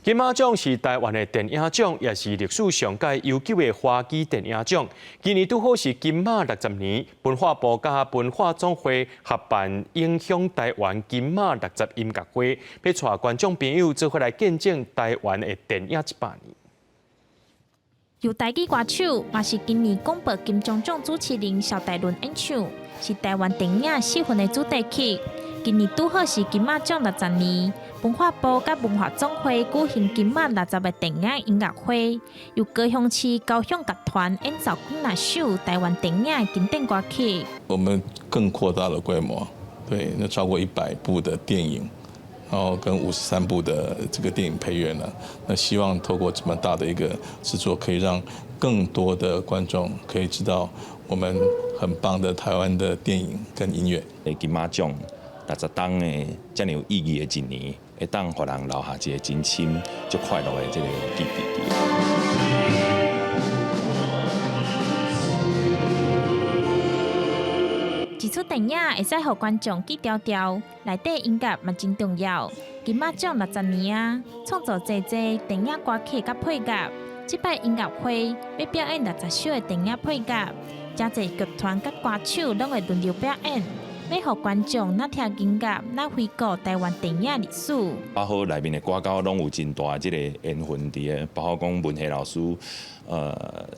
金马奖是台湾的电影奖，也是历史上届悠久的华语电影奖。今年拄好是金马60年，文化部甲文化总会合办影响台湾金马60音乐会，要带观众朋友做伙来见证台湾的电影100年。由台语歌手，也是今年广播金钟奖主持人邵大伦演唱，是台湾电影4分的主题曲。今年拄好是金马奖60年，文化部甲文化总会举行金马60的电影音乐会，由高雄市交响乐团演奏几首台湾电影的经典歌曲。我们更扩大了规模，对，那超过100部的电影，然后跟53部的这个电影配乐呢，那希望透过这么大的一个制作，可以让更多的观众可以知道我们很棒的台湾的电影跟音乐。金马奖60档的这么有意义的一年，会当互人留下一个真深、足快乐的这个记忆。一出电影会使互观众记条条，内底音乐嘛真重要。金马奖60年啊，创作侪电影歌曲甲配乐。这摆音乐会要表演60首的电影配乐，真侪剧团甲歌手拢会轮流表演。要互观众那听音乐，那回顾台湾电影历史。包括内面的歌手拢有真大这个缘分伫个，包括讲文学老师，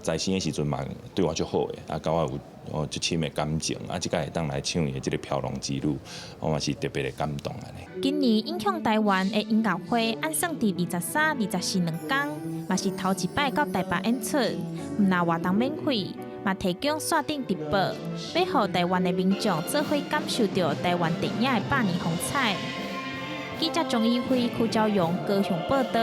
在生的时阵嘛对我足好的，啊，甲我有足深的感情，啊，即个会当来唱伊的这个飘浪之路，我嘛是特别的感动安尼。今年影响台湾的音乐会按算伫23、24两天，嘛是头一摆到台北演出，唔拿活动免费。嘛提供线顶直播，要互台湾的民众做伙感受到台湾电影的100年风采。记者钟义辉、邱昭勇高雄报道。